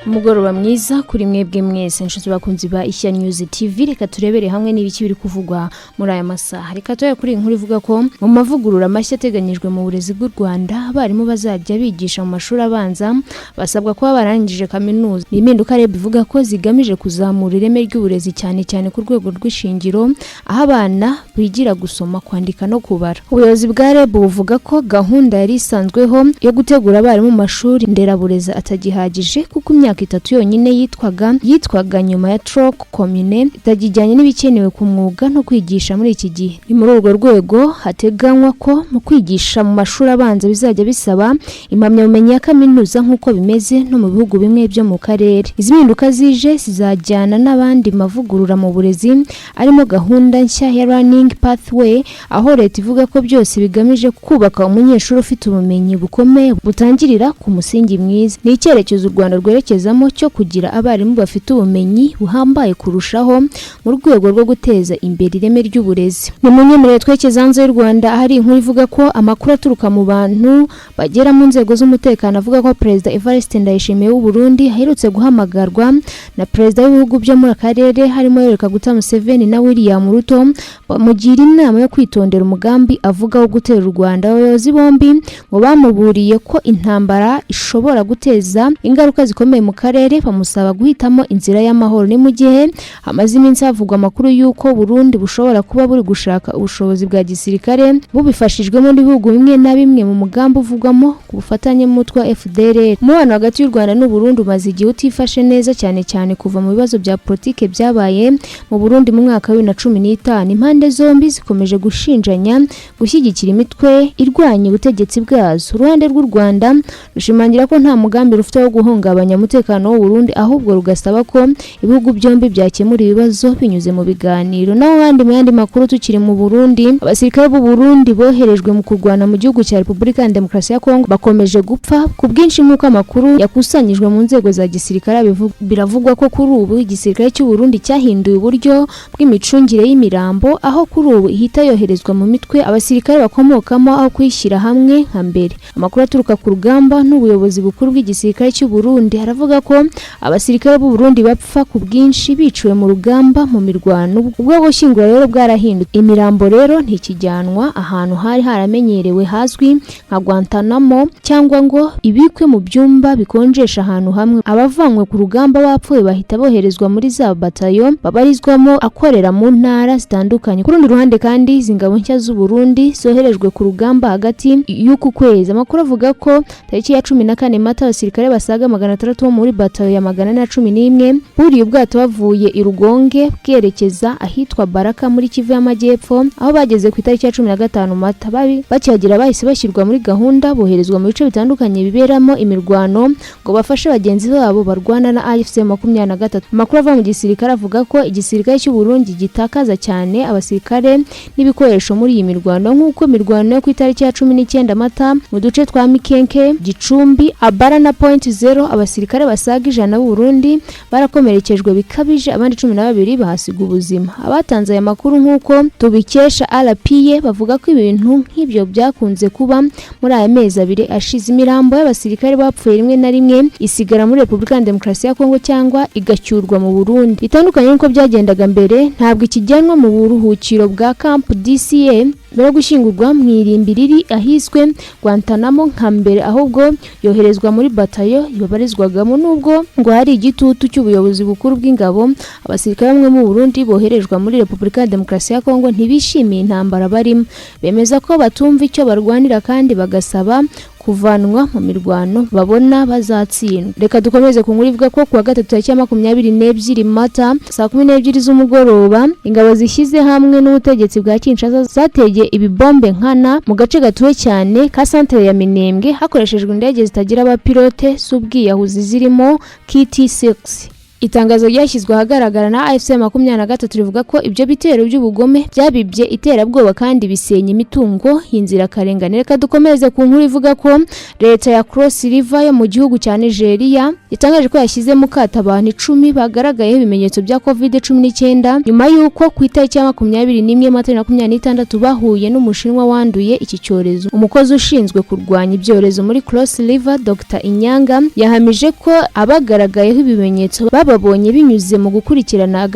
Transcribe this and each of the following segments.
Umugoroba mwiza kuri mwebwe mwese inshuti bakunzi ba Ishya News TV, reka turebere hamwe n'ibiki biri kuvugwa muri aya masaha. Reka toye kuri inkuru ivuga ko mu mavugurura mashya ateganyijwe mu burezi bw'u Rwanda abarimu bazajya bigisha mu mashuri abanza basabwa kuba barangije kaminuza. Impinduka rero bivuga ko zigamije kuzamura ireme ry'uburezi cyane cyane ku rwego rw'ishingiro, aho abana bigira gusoma, kwandika no kubara. Ubuyobozi bwa REB buvuga ko gahunda yari isanzweho yo gutegura abarimu mu mashuri nderaburezi atagihagije, kuko imyaka 3 yonyine yitwaga nyuma ya troc commune itagijyanye n'ibikenewe ku mwuga no kwigisha muri iki gihe. Ni muri urwo rwego hateganywa ko mu kwigisha mu mashuri abanza bizajya bisaba impamyabumenyi ya kaminuza nk'uko bimeze no mu bihugu bimwe byo mu karere. Izi mpinduka zije zizajyana n'abandi mavugurura mu burezi arimo gahunda nshya ya learning pathway, aho leta ivuga ko byose bigamije kubaka umunyeshuri ufite ubumenyi bukomeye butangirira ku musingi mwiza. Ni icyerekezo u Rwanda rwerekeza cyo kugira abarimu bafite ubumenyi buhambaye kurushaho mu rwego rwo guteza imbere ireme ry'uburezi. Ni munyemerere twekeza hanze y'u Rwanda, hari inkuru ivuga ko amakuru aturuka mu bantu bagera mu nzego z'umutekano avuga ko Perezida Evariste Ndayishimiye w'u Burundi aherutse guhamagarwa na Perezida w'ibihugu byo muri akarere harimo Gutera Museveni na William Ruto bamugira inama yo kwitondera umugambi avuga wo gutera u Rwanda. Abayobozi bombi ngo bamuburiye ko intambara ishobora guteza ingaruka zikomeye mu karere, bamusaba guhitamo inzira y'amahoro. Ni mu gihe hamaze iminsi havugwa amakuru y'uko Burundi bushobora kuba buri gushaka ubushobozi bwa gisirikare bubifashijwemo n'ibihugu bimwe na bimwe mu mugambi uvugwamo ku bufatanye n'umutwe wa FDLR. Umubano hagati y'u Rwanda n'u Burundi umaze igihe utifashe neza cyane kuva mu bibazo bya politike byabaye mu Burundi mu mwaka wa 2015. Impande zombi zikomeje gushinjanya gushyigikira imitwe irwanya ubutegetsi bwazo. Uruhande rw'u Rwanda rushimangira ko nta mugambi rufite wo guhungabanya umutekano w'u Burundi, ahubwo rugasaba ko ibihugu byombi byakemura ibibazo binyuze mu biganiro. Naho handi mu yandi makuru tukiri mu Burundi, abasirikare b'u Burundi boherejwe mu kurwana mu gihugu cya Repubulika ya Demokarasi ya Kongo bakomeje gupfa ku bwinshi nk'uko amakuru yakusanyijwe mu nzego za gisirikare biravugwa ko kuri ubu igisirikare cy'u Burundi cyahinduye uburyo bw'imicungire y'imirambo, aho kuri ubu ihita yoherezwa mu mitwe abasirikare bakomokamo aho kwishyira hamwe nka mbere. Amakuru aturuka ku rugamba n'ubuyobozi bukuru bw'igisirikare cy'u Burundi aravuga ko abasirikare b'u Burundi bapfa ku bwinshi biciwe mu rugamba mu mirwano. Ubwo gushyingura rero bwarahindutse, imirambo rero ntikijyanwa ahantu hari haramenyerewe hazwi nka Guantanamo cyangwa ngo ibikwe mu byumba bikonjesha ahantu hamwe. Abavanywe ku rugamba bapfuye bahita boherezwa muri za batayo babarizwamo akorera mu ntara zitandukanye. Ku rundi ruhande kandi izi ngabo nshya z'u Burundi zoherejwe ku rugamba hagati y'uku kwezi. Amakuru avuga ko tariki ya 14 Mata abasirikare basaga 600 bo muri batayo ya 411 buriye ubwato bavuye i Rugonge bwerekeza ahitwa Baraka muri Kivu y'Amajyepfo, aho bageze ku itariki ya 15 Mata. Bakihagera bahise bashyirwa muri gahunda boherezwa mu bice bitandukanye biberamo imirwano ngo bafashe bagenzi babo barwana na AFC 23. Amakuru ava mu gisirikare avuga ko igisirikare cy'u Burundi gitakaza cyane abasirikare n'ibikoresho muri iyi mirwano, nk'uko mirwano yo ku itariki ya 19 Mata mu duce twa Mikenke, Gicumbi, Abara na Point Zero abasirikare basaga 100 b'u Burundi barakomerekejwe bikabije, abandi 12 bahasiga ubuzima. Abatanze aya makuru nk'uko tubikesha RPA bavuga ko ibintu nk'ibyo byakunze kuba muri aya mezi 2 ashize. Imirambo y'abasirikare bapfuye rimwe na rimwe isigara muri Repubulika ya Demokarasi ya Kongo cyangwa igacyurwa mu Burundi. Bitandukanye n'uko byagendaga mbere, ntabwo ikijyanwa mu buruhukiro bwa Camp DCA mbere gushyingurwa mu irimbi riri ahiswe Guantanamo nka mbere, ahubwo yoherezwa muri batayo ibabarizwagamo. Nubwo ngo hari igitutu cy'ubuyobozi bukuru bw'ingabo, abasirikare bamwe mu Burundi boherejwe muri Repubulika ya Demokarasi ya Kongo ntibishimiye intambara barimo, bemeza ko batumva icyo barwanira kandi bagasaba kuvanwa mu mirwano babona bazatsindwa. Reka dukomeze ku nkuru ivuga ko kuwa gatatu tariki ya 22 Mata saa 12 z'umugoroba ingabo zishyize hamwe n'ubutegetsi bwa Kinshasa zateye ibibombe nkana mu gace gatuwe cyane ka centre ya Minembwe hakoreshejwe indege zitagira abapilote z'ubwiyahuzi zirimo KT-6. Itangazo ryashyizwe ahagaragara na AFC 23 rivuga ko ibyo bitero by'ubugome byabibye iterabwoba kandi bisenya imitungo y'inzira karengane. Reka dukomeze ku nkuru ivuga ko leta ya Cross River yo mu gihugu cya Nigeria yatangaje ko yashyize mu kato abantu 10 bagaragayeho ibimenyetso bya COVID-19 nyuma y'uko ku itariki ya 21 Mata 2026 bahuye n'umushinwa wanduye iki cyorezo. Umukozi ushinzwe kurwanya ibyorezo muri Cross River Dr. Inyanga yahamije ko abagaragayeho ibimenyetso babonye binyuze mu gukurikirana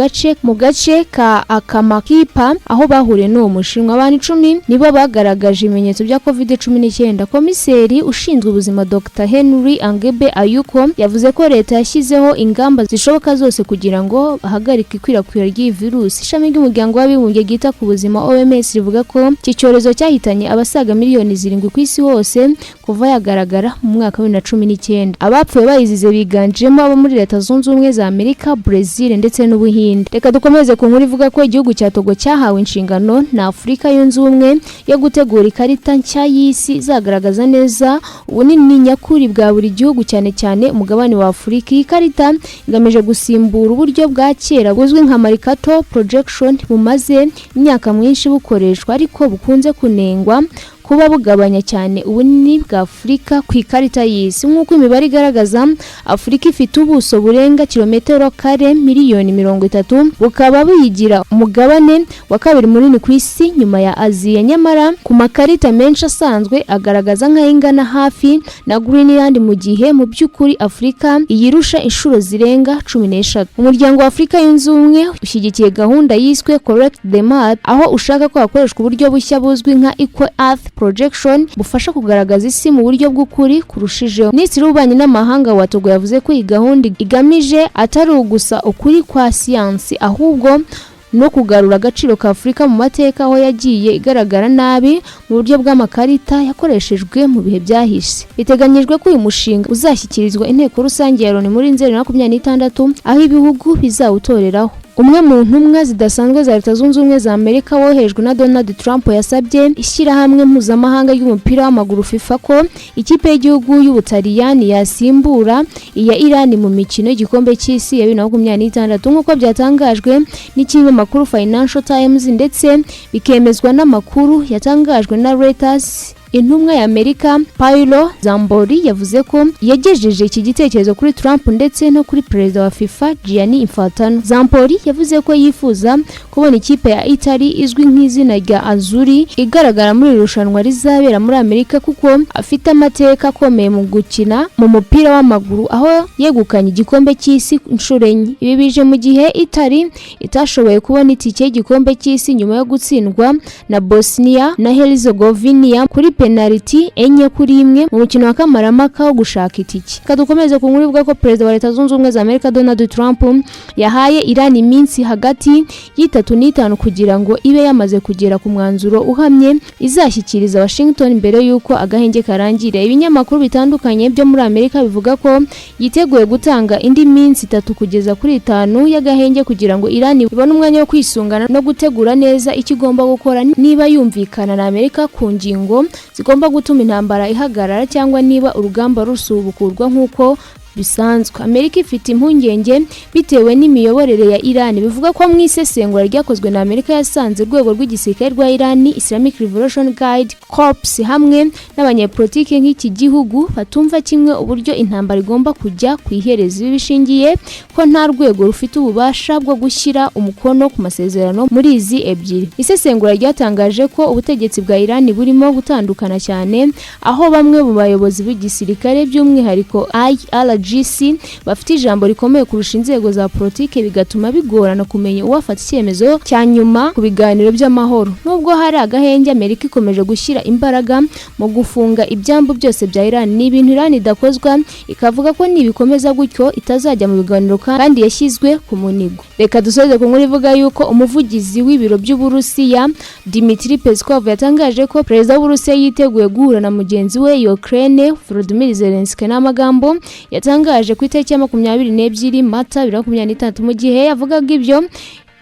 mu gace ka Akamakipa aho bahuriye n'uwo mushinwa. Abantu 10 nibo bagaragaje ibimenyetso bya COVID-19. Komiseri ushinzwe ubuzima Dr. Henry Angebe Ayuko yavuze ko leta yashyizeho ingamba zishoboka zose kugira ngo bahagarike ikwirakwira ry'iyi virusi. Ishami ry'umuryango w'abibumbye gita ku buzima OMS rivuga ko iki cyorezo cyahitanye abasaga miliyoni 7 ku isi hose kuva yagaragara mu mwaka wa 2019. Abapfuye bayizize biganjemo abo muri Leta Zunze Ubumwe za Amerika, Brazil ndetse n'Ubuhinde. Reka dukomeze ku nkuru ivuga ko igihugu cya Togo cyahawe inshingano na Afurika Yunze Ubumwe yo gutegura ikarita nshya y'isi zagaragaza neza ubunini nyakuri bwa buri gihugu cyane cyane umugabane wa Afurika. Iyi karita igamije gusimbura uburyo bwa kera buzwi nka Marcato projection bumaze imyaka myinshi bukoreshwa ariko bukunze kunengwa kuba bugabanya cyane ubunini bwa Afurika ku ikarita y'isi. Nk'uko imibare igaragaza, Afurika ifite ubuso burenga kilometero kare miliyoni 30, bukaba buyigira umugabane wa kabiri munini ku isi nyuma ya Aziya. Nyamara ku makarita menshi asanzwe agaragaza nk'ayingana hafi na Greenland, mu gihe mu by'ukuri Afurika iyirusha inshuro zirenga 14. Umuryango wa Afurika Yunze Ubumwe ushyigikiye gahunda yiswe Correct the Map, aho ushaka ko hakoreshwa uburyo bushya buzwi nka Equal Earth projection bufasha kugaragaza isi mu buryo bw'ukuri kurushijeho. Minisitiri w'Ububanyi n'Amahanga wa Togo yavuze ko iyi gahunda igamije atari ugusa ukuri kwa siyansi ahubwo no kugarura agaciro ka Afurika mu mateka aho yagiye igaragara nabi mu buryo bw'amakarita yakoreshejwe mu bihe byahise. Biteganyijwe ko uyu mushinga uzashyikirizwa inteko rusange ya Loni muri 2026 aho ibihugu bizawutoreraho. Umwe mu ntumwa zidasanzwe za Leta Zunze Ubumwe za Amerika wohejwe na Donald Trump yasabye ishyirahamwe mpuzamahanga y'umupira w'amaguru FIFA ko ikipe y'igihugu y'Ubutaliyani yasimbura iya Iran mu mikino y'igikombe cy'isi ya 2026 nk'uko byatangajwe n'ikinyamakuru Financial Times ndetse bikemezwa n'amakuru yatangajwe na Reuters. Intumwa ya Amerika Paolo Zambori yavuze ko yagejeje iki gitekerezo kuri Trump ndetse no kuri perezida wa FIFA Gianni Infantino. Zambori yavuze ko yifuza kubona ikipe ya Italy izwi nk'izina rya Azuri igaragara muri irushanwa rizabera muri Amerika kuko afite amateka akomeye mu gukina mu mupira w'amaguru aho yegukanye igikombe cy'isi inshuro enye. Ibi bije mu gihe Italy itashoboye kubona itike y'igikombe cy'isi nyuma yo gutsindwa na Bosnia na Herzegovina kuri penalty 4-1 mu mukino wa kamaramaka wo gushaka itike. Kadukomeze ku nkuru ivuga ko perezida wa Leta Zunze Ubumwe za Amerika Donald Trump yahaye Iran iminsi hagati y'3 n'5 kugira ngo ibe yamaze kugera ku mwanzuro uhamye izashyikiriza Washington mbere yuko agahenge karangira. Ibinyamakuru bitandukanye byo muri Amerika bivuga ko yiteguye gutanga indi minsi 3 kugeza kuri 5 y'agahenge kugira ngo Iran ibone umwanya wo kwisungana no gutegura neza ikigomba gukora niba yumvikana na Amerika ku ngingo zigomba gutuma intambara ihagarara cyangwa niba urugamba rusubukurwa nk'uko bisanzwe. Amerika ifite impungenge bitewe n'imiyoborere ya Iran. Bivuga ko mu isesengura ryakozwe na Amerika yasanze urwego rw'igisirikare rwa Iran Islamic Revolution Guard Corps hamwe n'abanyepolitike nk'iki gihugu batumva kimwe uburyo intambara igomba kujya ku iherezo. Ibi bishingiye ko nta rwego rufite ububasha bwo gushyira umukono ku masezerano muri izi ebyiri. Isesengura ryatangaje ko ubutegetsi bwa Iran burimo gutandukana cyane aho bamwe mu bayobozi b'igisirikare by'umwihariko IRGC bafite ijambo rikomeye kurusha inzego za politike bigatuma bigorana kumenya uwafata icyemezo cya nyuma ku biganiro by'amahoro. Nubwo hari agahenge, Amerika ikomeje gushyira imbaraga mu gufunga ibyambu byose bya Iran. Ni ibintu Iran idakozwa ikavuga ko nibikomeza gutyo itazajya mu biganiro kandi yashyizwe ku munigo. Reka dusoze ku nkuru ivuga yuko umuvugizi w'ibiro by'Uburusiya Dmitry Peskov yatangaje ko perezida w'Uburusiya yiteguye guhura na mugenzi we Ukraine Volodymyr Zelensky n'amagambo yatangaje ku itariki ya 22 Mata 2023. Mu gihe yavugaga ibyo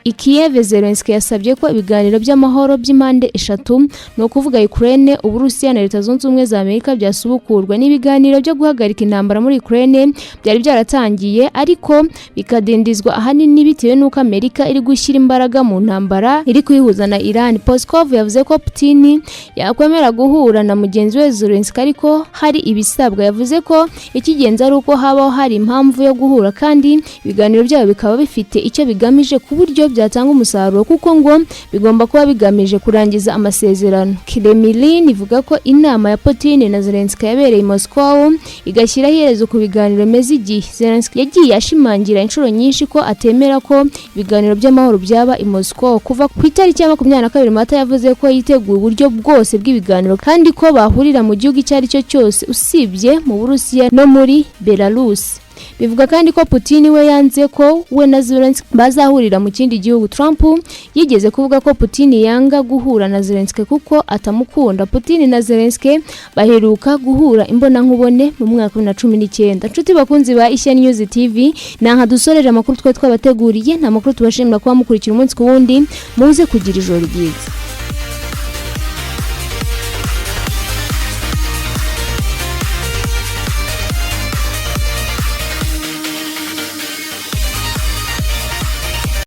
i Kiev Zelensky yasabye ko ibiganiro by'amahoro by'impande eshatu no kuvuga Ukraine, Uburusiya na Leta Zunze Ubumwe za Amerika byasubukurwa. N'ibiganiro byo guhagarika intambara muri Ukraine byari byaratangiye ariko bikadindizwa ahanini bitewe n'uko Amerika iri gushyira imbaraga mu ntambara iri kwihuza na Iran. Peskov yavuze ko Putin yakwemera guhura na mugenzi we Zelensky ariko hari ibisabwa. Yavuze ko ikigenza ari uko habaho hari impamvu yo guhura kandi ibiganiro byabo bikaba bifite icyo bigamije ku buryo byatanga umusaruro, kuko ngo bigomba kuba bigamije kurangiza amasezerano. Kremlin ivuga ko inama ya Putin na Zelensky yabereye i Moscow igashyira iherezo ku biganiro meze igihe. Zelensky yagiye ashimangira inshuro nyinshi ko atemera ko ibiganiro by'amahoro byaba i Moscow. Kuva ku itariki ya 22 Mata yavuze ko yiteguye uburyo bwose bw'ibiganiro kandi ko bahurira mu gihugu icyo ari cyo cyose usibye mu Burusiya no muri Belarus. Bivuga kandi ko Putin we yanze ko we na Zelensky bazahurira mu kindi gihugu. Trump yigeze kuvuga ko Putin yanga guhura na Zelensky kuko atamukunda. Putin na Zelensky baheruka guhura imbona nkubone mu mwaka wa 2019. Nshuti bakunzi ba Ishya News TV, nanka dusoreje amakuru twabateguriye. Nta makuru tubashimira kuba mukurikira umunsi ku wundi. Muze kugira ijoro ryiza.